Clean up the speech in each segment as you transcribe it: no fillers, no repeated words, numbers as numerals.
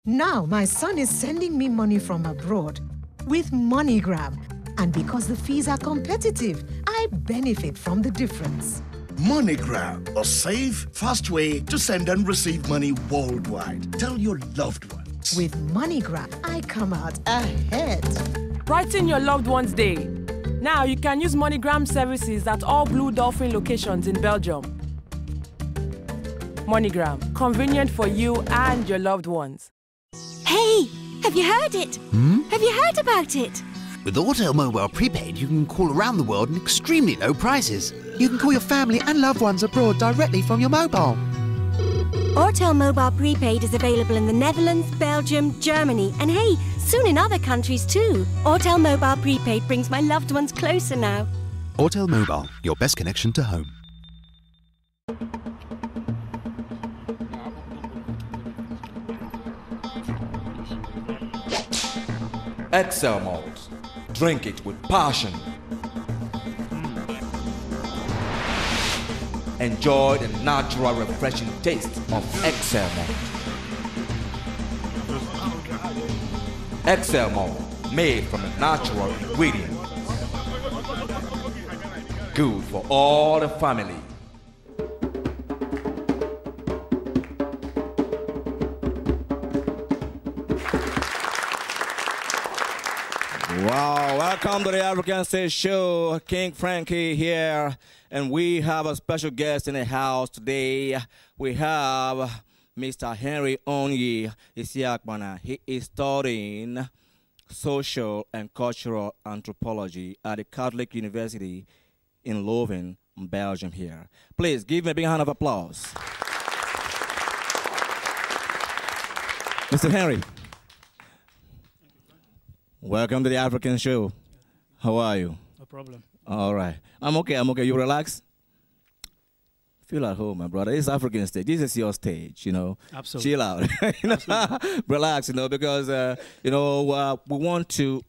Now my son is sending me money from abroad with MoneyGram. And because the fees are competitive, I benefit from the difference. MoneyGram, a safe, fast way to send and receive money worldwide. Tell your loved ones. With MoneyGram, I come out ahead. Brighten your loved one's day. Now you can use MoneyGram services at all Blue Dolphin locations in Belgium. MoneyGram, convenient for you and your loved ones. Hey, have you heard it? Have you heard about it? With Autel Mobile Prepaid, you can call around the world at extremely low prices. You can call your family and loved ones abroad directly from your mobile. Autel Mobile Prepaid is available in the Netherlands, Belgium, Germany, and hey, soon in other countries too. Autel Mobile Prepaid brings my loved ones closer now. Autel Mobile, your best connection to home. Excel Malt. Drink it with passion. Enjoy the natural, refreshing taste of Excel Malt. Excel Malt, made from a natural ingredient. Good for all the family. Wow, welcome to the African State Show. King Frankie here, and we have a special guest in the house today. We have Mr. Henry Onyi Isiakbana. He is studying social and cultural anthropology at the Catholic University in Leuven, Belgium here. Please give me a big hand of applause. Mr. Henry. Welcome to the African Show. How are you? No problem. All right. I'm okay. You relax? Feel at home, my brother. It's African stage. This is your stage, you know. Absolutely. Chill out. Relax, you know, because, we want to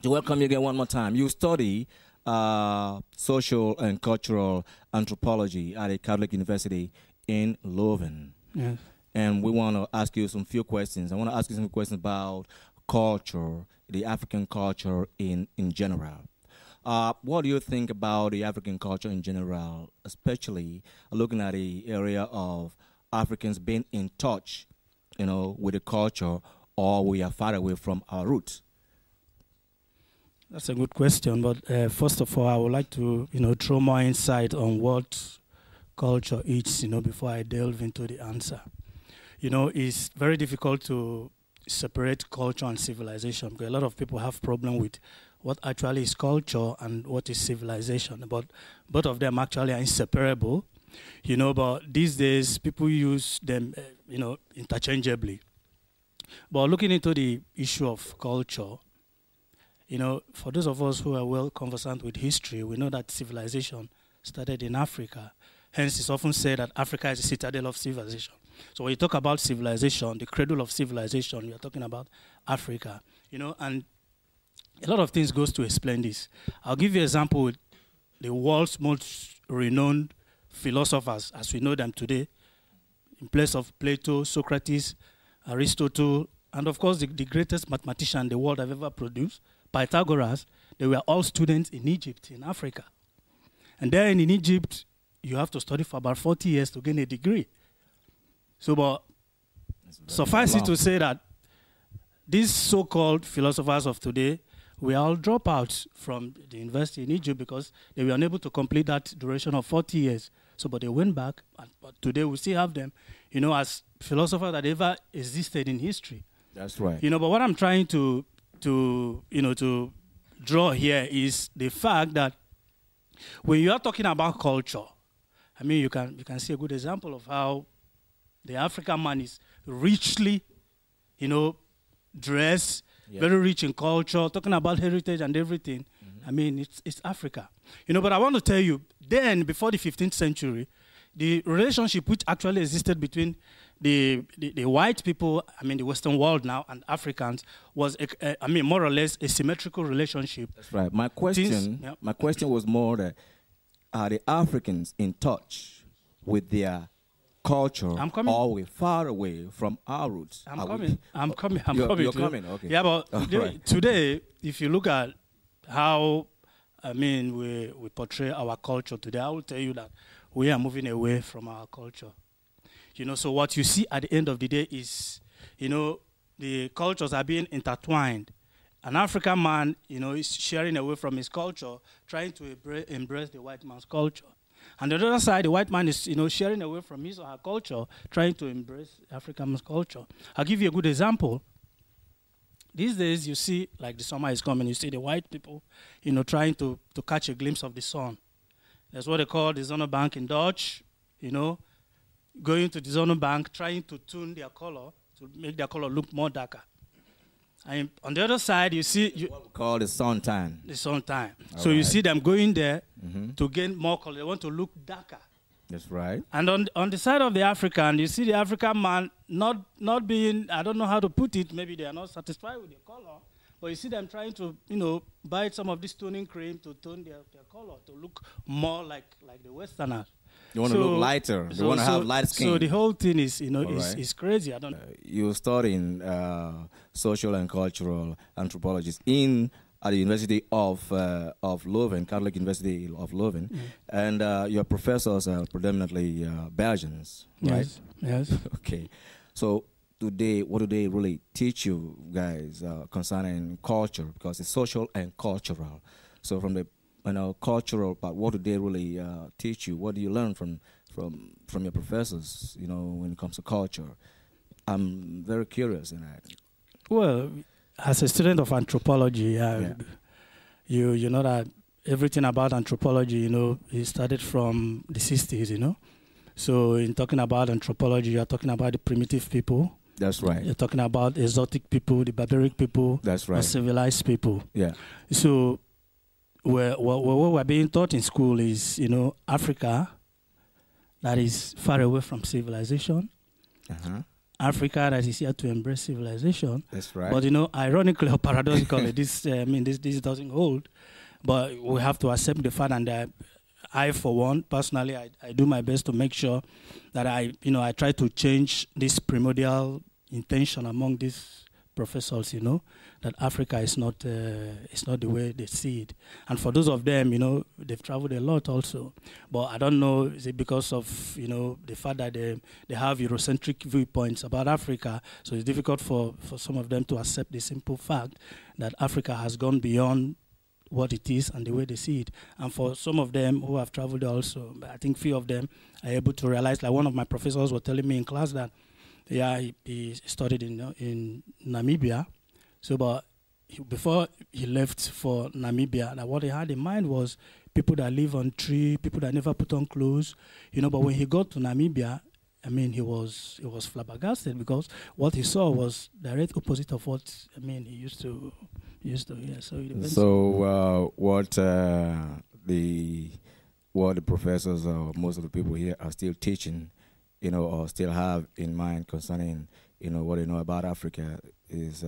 welcome you again one more time. You study social and cultural anthropology at a Catholic University in Leuven. Yes. And we want to ask you some few questions. I want to ask you some questions about culture, the African culture in general. What do you think about the African culture in general, especially looking at the area of Africans being in touch, you know, with the culture, or we are far away from our roots? That's a good question, but first of all, I would like to, throw more insight on what culture is, before I delve into the answer. It's very difficult to separate culture and civilization, because a lot of people have problem with what actually is culture and what is civilization. But both of them actually are inseparable, but these days people use them, interchangeably. But looking into the issue of culture, for those of us who are well conversant with history, we know that civilization started in Africa. Hence, it's often said that Africa is the citadel of civilization. So when you talk about civilization, the cradle of civilization, you're talking about Africa, and a lot of things goes to explain this. I'll give you an example with the world's most renowned philosophers as we know them today, in place of Plato, Socrates, Aristotle, and of course the greatest mathematician the world have ever produced, Pythagoras. They were all students in Egypt, in Africa. And there in Egypt, you have to study for about 40 years to gain a degree. So, but suffice it to say that these so-called philosophers of today were all dropouts from the university in Egypt because they were unable to complete that duration of 40 years. So, but they went back, but today we still have them, as philosophers that ever existed in history. That's right. But what I'm trying to draw here is the fact that when you are talking about culture, I mean, you can see a good example of how the African man is richly, dressed, very rich in culture, talking about heritage and everything. Mm-hmm. I mean, it's Africa. But I want to tell you, then, before the 15th century, the relationship which actually existed between the white people, I mean, the Western world now, and Africans was, more or less a symmetrical relationship. That's right. My question was more that, are the Africans in touch with their culture I'm coming. always far away from our roots. I'm Are we- coming. I'm coming. I'm You're- coming. you're to- coming, okay. Yeah, but All today, right. today, if you look at how, we portray our culture today, I will tell you that we are moving away from our culture. So what you see at the end of the day is, the cultures are being intertwined. An African man, is sharing away from his culture, trying to embrace the white man's culture. And on the other side, the white man is, sharing away from his or her culture, trying to embrace African man's culture. I'll give you a good example. These days, you see, like the summer is coming, you see the white people, trying to catch a glimpse of the sun. That's what they call the zonnebank in Dutch, going to the zonnebank, trying to tune their color, to make their color look more darker. And on the other side, you see... What we call the sun tan. The sun time. All So you right. see them going there Mm-hmm. to gain more color. They want to look darker. That's right. And on the side of the African, you see the African man not being, I don't know how to put it, maybe they are not satisfied with their color, but you see them trying to, buy some of this toning cream to tone their color to look more like the Westerners. You want to look lighter. You want to have light skin. So the whole thing is, is right. is crazy. I don't know. You studying social and cultural anthropology at the University of Leuven, Catholic University of Leuven, and your professors are predominantly Belgians, right? Yes. Okay. So today, what do they really teach you guys concerning culture? Because it's social and cultural. So from the cultural part, what do they really teach you? What do you learn from your professors? When it comes to culture, I'm very curious in that. Well, as a student of anthropology, you know that everything about anthropology, it started from the 60s, So in talking about anthropology, you're talking about the primitive people. That's right. You're talking about exotic people, the barbaric people. That's right. Uncivilized people. Yeah. So what we're being taught in school is, Africa that is far away from civilization. Uh-huh. Africa that is here to embrace civilization. That's right. But ironically or paradoxically, this doesn't hold. But we have to accept the fact, and I, for one, personally, I do my best to make sure that I try to change this primordial intention among these professors, that Africa is not the way they see it. And for those of them, they've traveled a lot also. But I don't know, is it because of, the fact that they have Eurocentric viewpoints about Africa, so it's difficult for some of them to accept the simple fact that Africa has gone beyond what it is and the way they see it. And for some of them who have traveled also, I think few of them are able to realize, like one of my professors was telling me in class that, he studied in Namibia. So, but before he left for Namibia, that what he had in mind was people that live on tree, people that never put on clothes, But when he got to Namibia, he was flabbergasted because what he saw was direct opposite of what he used to hear. So what the professors or most of the people here are still teaching, or still have in mind concerning, what they know about Africa is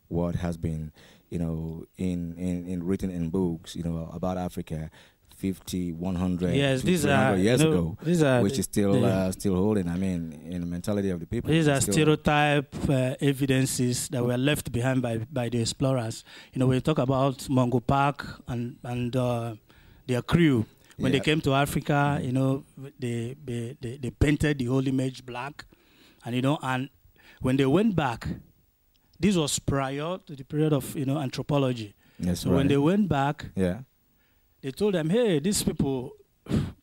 what has been, in written in books, about Africa 50, 100, yes, 200 years ago, which is still holding, in the mentality of the people. These are stereotype evidences that were left behind by the explorers. When you talk about Mungo Park and their crew, when they came to Africa, they painted the whole image black, and when they went back, this was prior to the period of anthropology. Yes, so right. when they went back, they told them, hey, these people,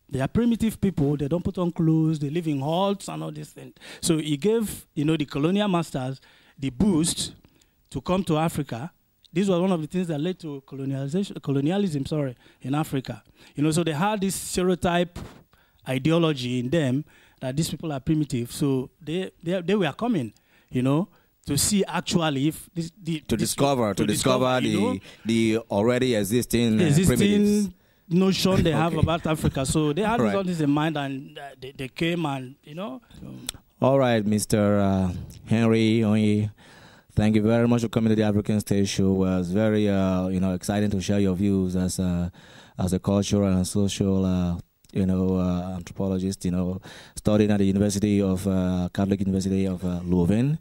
they are primitive people. They don't put on clothes. They live in huts and all these things. So he gave, the colonial masters the boost to come to Africa. This was one of the things that led to colonialism, in Africa. So they had this stereotype ideology in them that these people are primitive. So they were coming, to see actually if to discover the already existing primitives. Notion they have about Africa. So they had all this in mind, and they came and All right, Mr. Henry Onyi, thank you very much for coming to the African State Show. It was very exciting to share your views as a cultural and social anthropologist, studying at the University of Catholic University of Leuven.